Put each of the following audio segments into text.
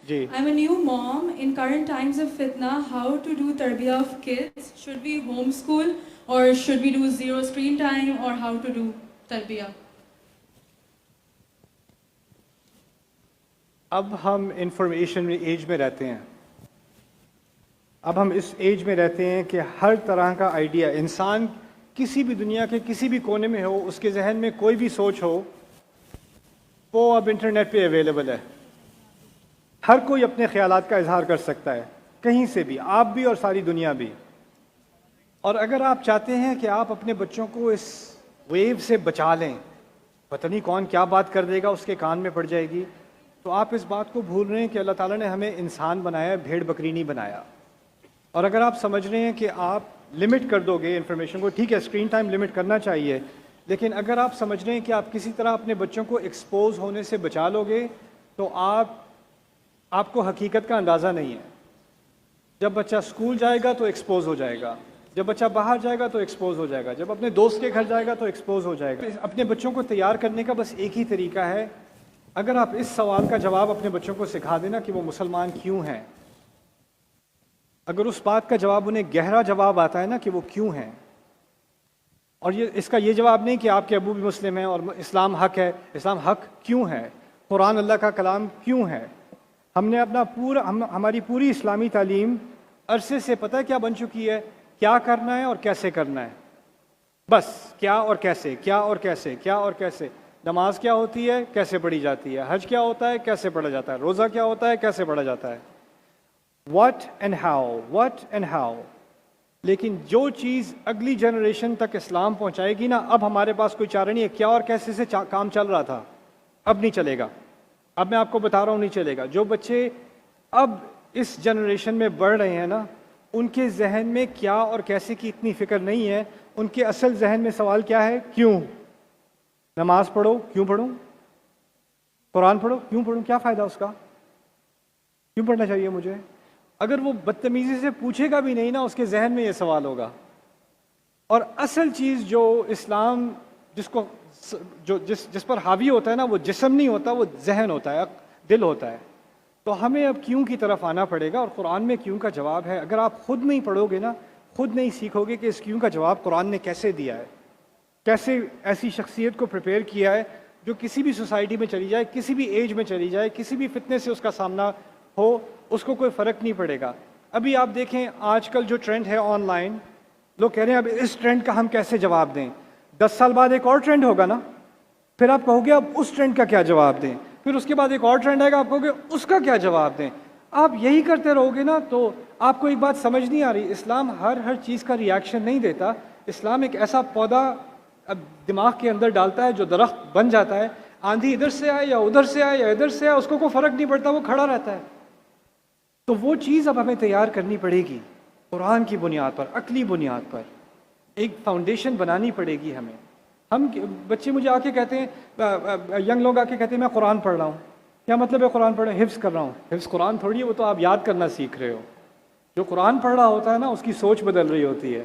G I'm a new mom. In current times of fitna, how to do tarbiyah of kids? Should we homeschool or should we do zero screen time, or how to do tarbiyah? اب ہم information age میں رہتے ہیں. اب ہم اس age میں رہتے ہیں کہ ہر طرح کا آئیڈیا انسان کسی بھی دنیا کے کسی بھی کونے میں ہو، اس کے ذہن میں کوئی بھی سوچ ہو، وہ اب انٹرنیٹ پہ اویلیبل ہے. ہر کوئی اپنے خیالات کا اظہار کر سکتا ہے کہیں سے بھی، آپ بھی اور ساری دنیا بھی. اور اگر آپ چاہتے ہیں کہ آپ اپنے بچوں کو اس ویو سے بچا لیں، پتہ نہیں کون کیا بات کر دے گا اس کے کان میں پڑ جائے گی، تو آپ اس بات کو بھول رہے ہیں کہ اللہ تعالیٰ نے ہمیں انسان بنایا ہے، بھیڑ بکری نہیں بنایا. اور اگر آپ سمجھ رہے ہیں کہ آپ لمٹ کر دو گے انفارمیشن کو، ٹھیک ہے اسکرین ٹائم لمٹ کرنا چاہیے، لیکن اگر آپ سمجھ رہے ہیں کہ آپ کسی طرح اپنے بچوں کو ایکسپوز ہونے سے بچا لو گے، تو آپ کو حقیقت کا اندازہ نہیں ہے. جب بچہ اسکول جائے گا تو ایکسپوز ہو جائے گا، جب بچہ باہر جائے گا تو ایکسپوز ہو جائے گا، جب اپنے دوست کے گھر جائے گا تو ایکسپوز ہو جائے گا. اپنے بچوں کو تیار کرنے کا بس ایک ہی طریقہ ہے، اگر آپ اس سوال کا جواب اپنے بچوں کو سکھا دینا کہ وہ مسلمان کیوں ہیں، اگر اس بات کا جواب انہیں گہرا جواب آتا ہے نا کہ وہ کیوں ہیں، اور اس کا یہ جواب نہیں کہ آپ کے ابو بھی مسلم ہیں اور اسلام حق ہے، اسلام حق کیوں ہے، قرآن اللہ کا کلام کیوں ہے. ہم نے ہماری پوری اسلامی تعلیم عرصے سے پتہ ہے کیا بن چکی ہے، کیا کرنا ہے اور کیسے کرنا ہے. بس کیا اور کیسے، کیا اور کیسے، کیا اور کیسے. نماز کیا ہوتی ہے، کیسے پڑھی جاتی ہے، حج کیا ہوتا ہے، کیسے پڑھا جاتا ہے، روزہ کیا ہوتا ہے، کیسے پڑھا جاتا ہے. What and how, what and how. لیکن جو چیز اگلی جنریشن تک اسلام پہنچائے گی نا، اب ہمارے پاس کوئی چارہ نہیں ہے. کیا اور کیسے سے کام چل رہا تھا، اب نہیں چلے گا. اب میں آپ کو بتا رہا ہوں نہیں چلے گا. جو بچے اب اس جنریشن میں بڑھ رہے ہیں نا، ان کے ذہن میں کیا اور کیسے کی اتنی فکر نہیں ہے. ان کے اصل ذہن میں سوال کیا ہے، کیوں. نماز پڑھو، کیوں پڑھوں. قرآن پڑھو، کیوں پڑھوں، کیا فائدہ اس کا، کیوں پڑھنا چاہیے مجھے. اگر وہ بدتمیزی سے پوچھے گا بھی نہیں نا، اس کے ذہن میں یہ سوال ہوگا. اور اصل چیز جو اسلام جس پر حاوی ہوتا ہے نا، وہ جسم نہیں ہوتا، وہ ذہن ہوتا ہے، دل ہوتا ہے. تو ہمیں اب کیوں کی طرف آنا پڑے گا، اور قرآن میں کیوں کا جواب ہے. اگر آپ خود نہیں پڑھو گے نا، خود نہیں سیکھو گے کہ اس کیوں کا جواب قرآن نے کیسے دیا ہے، کیسے ایسی شخصیت کو پریپیئر کیا ہے جو کسی بھی سوسائٹی میں چلی جائے، کسی بھی ایج میں چلی جائے، کسی بھی فتنے سے اس کا سامنا ہو، اس کو کوئی فرق نہیں پڑے گا. ابھی آپ دیکھیں آج کل جو ٹرینڈ ہے آن لائن، لوگ کہہ رہے ہیں اب اس ٹرینڈ کا ہم کیسے جواب دیں. 10 سال بعد ایک اور ٹرینڈ ہوگا نا، پھر آپ کہو گے اب اس ٹرینڈ کا کیا جواب دیں. پھر اس کے بعد ایک اور ٹرینڈ آئے گا، آپ کہو گے اس کا کیا جواب دیں. آپ یہی کرتے رہو گے نا تو آپ کو ایک بات سمجھ نہیں آ رہی. اسلام ہر چیز کا ریاکشن نہیں دیتا. اسلام ایک ایسا پودا اب دماغ کے اندر ڈالتا ہے جو درخت بن جاتا ہے. آندھی ادھر سے آئے یا ادھر سے آئے یا ادھر سے آئے، اس کو کوئی فرق نہیں پڑتا، وہ کھڑا رہتا ہے. تو وہ چیز اب ہمیں تیار کرنی پڑے گی قرآن کی بنیاد پر، عقلی بنیاد پر. ایک فاؤنڈیشن بنانی پڑے گی ہمیں. ہم بچے مجھے آ کے کہتے ہیں، ینگ لوگ آ کے کہتے ہیں میں قرآن پڑھ رہا ہوں. کیا مطلب ہے قرآن پڑھ رہا ہوں؟ حفظ کر رہا ہوں. حفظ قرآن تھوڑی ہے، وہ تو آپ یاد کرنا سیکھ رہے ہو. جو قرآن پڑھ رہا ہوتا ہے نا، اس کی سوچ بدل رہی ہوتی ہے،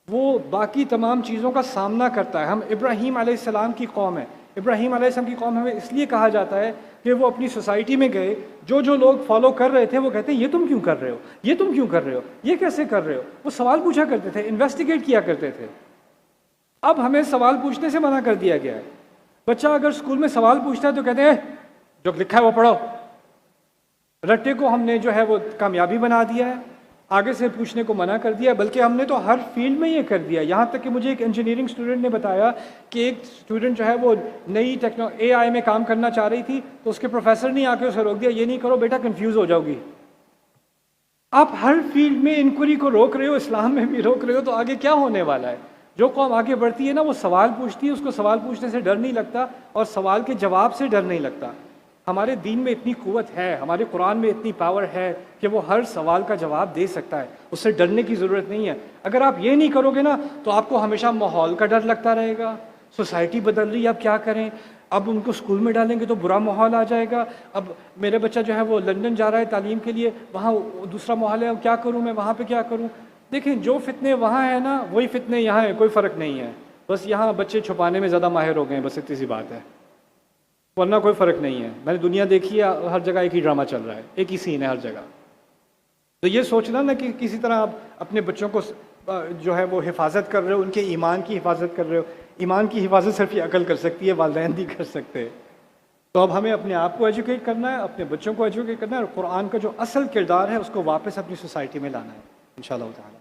وہ باقی تمام چیزوں کا سامنا کرتا ہے. ہم ابراہیم علیہ السلام کی قوم ہے. ابراہیم علیہ السلام کی قوم ہمیں اس لیے کہا جاتا ہے کہ وہ اپنی سوسائٹی میں گئے، جو لوگ فالو کر رہے تھے وہ کہتے ہیں یہ تم کیوں کر رہے ہو، یہ تم کیوں کر رہے ہو، یہ کیسے کر رہے ہو. وہ سوال پوچھا کرتے تھے، انویسٹیگیٹ کیا کرتے تھے. اب ہمیں سوال پوچھنے سے منع کر دیا گیا ہے. بچہ اگر اسکول میں سوال پوچھتا ہے تو کہتے ہیں جو لکھا ہے وہ پڑھو. رٹے کو ہم نے جو ہے وہ کامیابی بنا دیا ہے، آگے سے پوچھنے کو منع کر دیا. بلکہ ہم نے تو ہر فیلڈ میں یہ کر دیا. یہاں تک کہ مجھے ایک انجینئرنگ اسٹوڈنٹ نے بتایا کہ ایک اسٹوڈنٹ جو ہے وہ نئی اے آئی میں کام کرنا چاہ رہی تھی، تو اس کے پروفیسر نے آ کے اسے روک دیا، یہ نہیں کرو بیٹا کنفیوز ہو جاؤ گی. آپ ہر فیلڈ میں انکوائری کو روک رہے ہو، اسلام میں بھی روک رہے ہو، تو آگے کیا ہونے والا ہے. جو قوم آگے بڑھتی ہے نا، وہ سوال پوچھتی ہے، اس کو سوال پوچھنے سے ڈر نہیں لگتا اور سوال کے جواب سے ڈر نہیں لگتا. ہمارے دین میں اتنی قوت ہے، ہمارے قرآن میں اتنی پاور ہے کہ وہ ہر سوال کا جواب دے سکتا ہے. اس سے ڈرنے کی ضرورت نہیں ہے. اگر آپ یہ نہیں کرو گے نا تو آپ کو ہمیشہ ماحول کا ڈر لگتا رہے گا. سوسائٹی بدل رہی ہے، اب کیا کریں، اب ان کو اسکول میں ڈالیں گے تو برا ماحول آ جائے گا. اب میرے بچہ جو ہے وہ لندن جا رہا ہے تعلیم کے لیے، وہاں دوسرا ماحول ہے، کیا کروں میں، وہاں پہ کیا کروں. دیکھیں جو فتنے وہاں ہیں نا وہی فتنے یہاں ہیں، کوئی فرق نہیں ہے. بس یہاں بچے چھپانے میں زیادہ ماہر ہو گئے ہیں، بس اتنی سی بات ہے. ورنہ کوئی فرق نہیں ہے. میں نے دنیا دیکھی ہے، ہر جگہ ایک ہی ڈرامہ چل رہا ہے، ایک ہی سین ہے ہر جگہ. تو یہ سوچنا نا کہ کسی طرح آپ اپنے بچوں کو جو ہے وہ حفاظت کر رہے ہو، ان کے ایمان کی حفاظت کر رہے ہو. ایمان کی حفاظت صرف یہ عقل کر سکتی ہے، والدین نہیں کر سکتے. تو اب ہمیں اپنے آپ کو ایجوکیٹ کرنا ہے، اپنے بچوں کو ایجوکیٹ کرنا ہے، اور قرآن کا جو اصل کردار ہے اس کو واپس اپنی سوسائٹی میں لانا ہے انشاءاللہ تعالی.